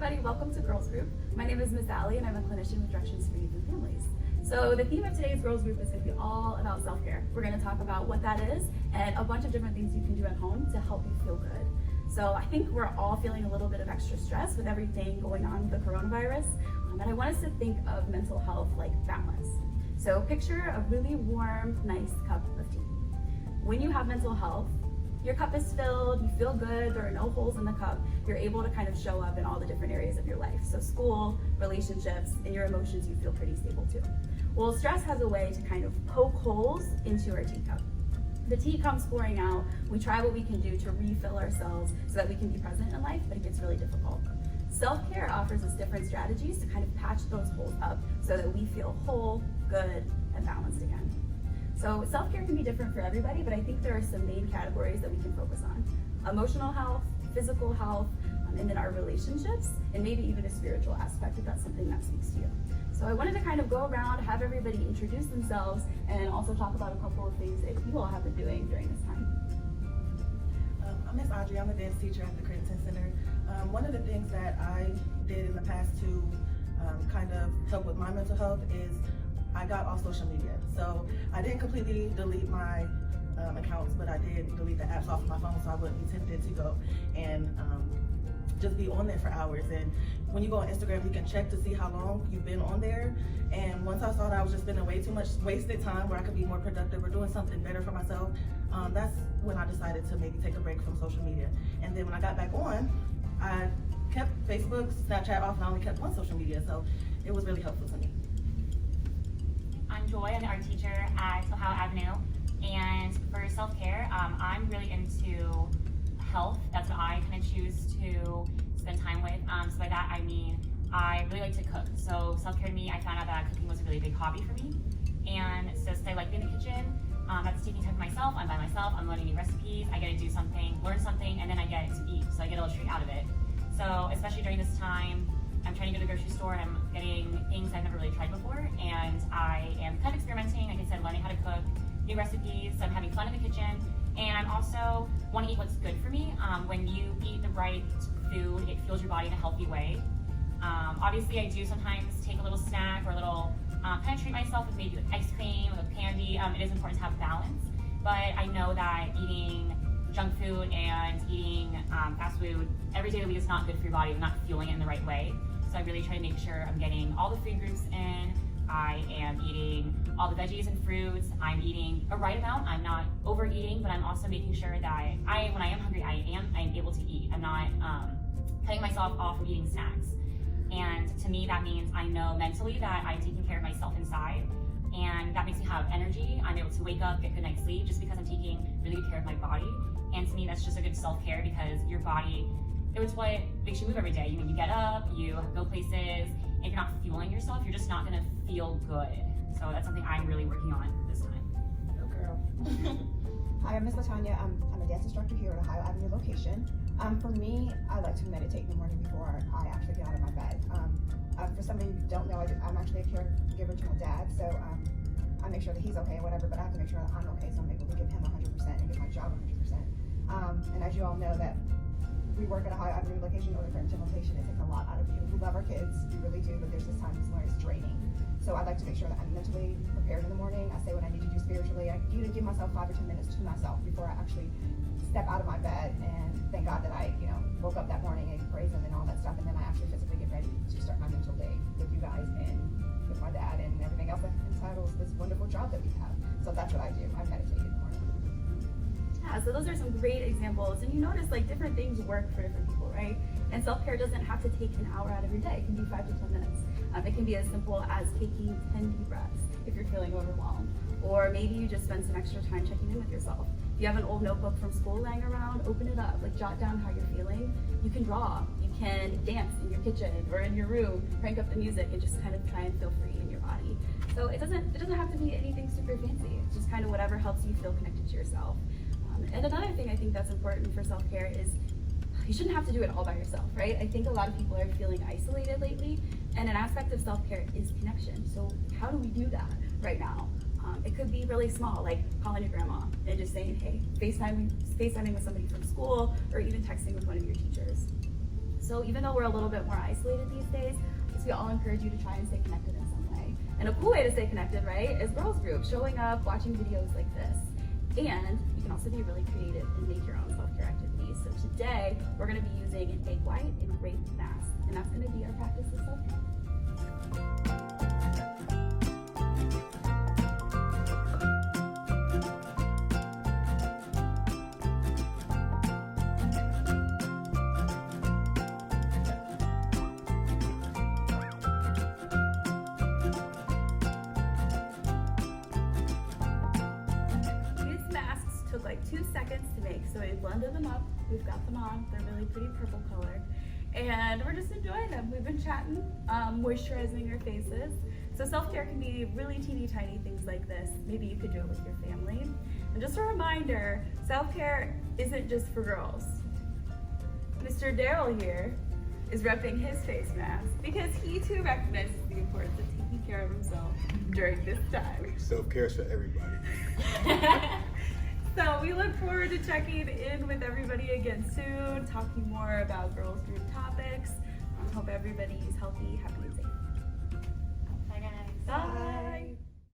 everybody, welcome to Girls Group. My name is Ms. Allie and I'm a clinician with Directions for Youth and Families. So the theme of today's Girls Group is going to be all about self-care. We're going to talk about what that is and a bunch of different things you can do at home to help you feel good. So I think we're all feeling a little bit of extra stress with everything going on with the coronavirus, and I want us to think of mental health like balance. So picture a really warm, nice cup of tea. When you have mental health, your cup is filled, you feel good, there are no holes in the cup, you're able to kind of show up in all the different areas of your life. So school, relationships, and your emotions, you feel pretty stable too. Well, stress has a way to kind of poke holes into our teacup. The tea comes pouring out, we try what we can do to refill ourselves so that we can be present in life, but it gets really difficult. Self-care offers us different strategies to kind of patch those holes up so that we feel whole, good, and balanced again. So self-care can be different for everybody, but I think there are some main categories that we can focus on. Emotional health, physical health, and then our relationships, and maybe even a spiritual aspect if that's something that speaks to you. So I wanted to kind of go around, have everybody introduce themselves, and also talk about a couple of things that you all have been doing during this time. I'm Miss Audrey, I'm a dance teacher at the Creighton Center. One of the things that I did in the past to kind of help with my mental health is I got off social media. So I didn't completely delete my accounts, but I did delete the apps off of my phone so I wouldn't be tempted to go and just be on there for hours. And when you go on Instagram, you can check to see how long you've been on there. And once I saw that I was just spending way too much wasted time where I could be more productive or doing something better for myself, that's when I decided to maybe take a break from social media. And then when I got back on, I kept Facebook, Snapchat off, and I only kept one social media. So it was really helpful to me. I'm Joy, I'm the art teacher at Ohio Avenue, and for self-care, I'm really into health. That's what I kind of choose to spend time with. So by that I mean I really like to cook. So self-care to me, I found out that cooking was a really big hobby for me, and so since I like being in the kitchen, that's taking time for myself. I'm by myself, I'm learning new recipes, I get to do something, learn something, and then I get to eat, so I get a little treat out of it. So especially during this time, I'm trying to go to the grocery store and I'm getting things I've never really tried before, and I am kind of experimenting, like I said, learning how to cook new recipes. So I'm having fun in the kitchen, and I'm also want to eat what's good for me. When you eat the right food, it fuels your body in a healthy way. Obviously, I do sometimes take a little snack or a little kind of treat myself with maybe like ice cream or with candy. It is important to have balance, but I know that eating junk food and eating fast food every day of the week is not good for your body. I'm not fueling it in the right way. So I really try to make sure I'm getting all the food groups in. I am eating all the veggies and fruits. I'm eating a right amount. I'm not overeating, but I'm also making sure that when I am hungry, I am able to eat. I'm not cutting myself off from eating snacks. And to me, that means I know mentally that I'm taking care of myself inside, and that makes me have energy. I'm able to wake up, get good night's sleep, just because I'm taking really good care of my body. And to me, that's just a good self-care, because your body, it's what makes you move every day. You get up, you go places, and if you're not fueling yourself, you're just not gonna feel good. So that's something I'm really working on this time. Go girl. Hi, I'm Miss LaTanya. I'm a dance instructor here at Ohio Avenue location. For me, I like to meditate in the morning before I actually get out of my bed. For some of you who don't know, I'm actually a caregiver to my dad, so I make sure that he's okay or whatever, but I have to make sure that I'm okay, so I'm able to give him 100% and give my job 100%. And as you all know, that we work at a Ohio Avenue location in order for implementation. It takes a lot out of you. We love our kids, we really do, but there's this time where it's draining. So I like to make sure that I'm mentally prepared in the morning. I say what I need to do spiritually. I even give myself 5 or 10 minutes to myself before I actually step out of my bed, and thank God that I, woke up that morning and praise Him and all that stuff, and then I actually physically get ready to start my mental day with you guys and with my dad and everything else that entitles this wonderful job that we have. So that's what I do. I meditate in the morning. Yeah, so those are some great examples, and you notice like different things work for different people, right? And self-care doesn't have to take an hour out of your day. It can be 5 to 10 minutes. It can be as simple as taking 10 deep breaths if you're feeling overwhelmed, or maybe you just spend some extra time checking in with yourself. If you have an old notebook from school laying around, open it up, like jot down how you're feeling. You can draw, you can dance in your kitchen or in your room, crank up the music and just kind of try and feel free in your body. So it doesn't have to be anything super fancy. It's just kind of whatever helps you feel connected to yourself. And another thing I think that's important for self-care is you shouldn't have to do it all by yourself, right? I think a lot of people are feeling isolated lately, and an aspect of self-care is connection. So how do we do that right now? It could be really small, like calling your grandma and just saying, hey, FaceTiming with somebody from school, or even texting with one of your teachers. So even though we're a little bit more isolated these days, we all encourage you to try and stay connected in some way. And a cool way to stay connected, right, is girls groups, showing up, watching videos like this. And you can also be really creative and make your own self-care activities. So today, we're gonna be using an egg white and grape mask, and that's gonna be our practice of self-care. Took like 2 seconds to make, so we blended them up. We've got them on. They're really pretty purple colored, and we're just enjoying them. We've been chatting, moisturizing our faces. So self-care can be really teeny tiny things like this. Maybe you could do it with your family. And just a reminder, self-care isn't just for girls. Mr. Daryl here is repping his face mask because he too recognizes the importance of taking care of himself during this time. Self-care is for everybody. So we look forward to checking in with everybody again soon, talking more about girls group topics. I hope everybody is healthy, happy, and safe. Bye guys. Bye.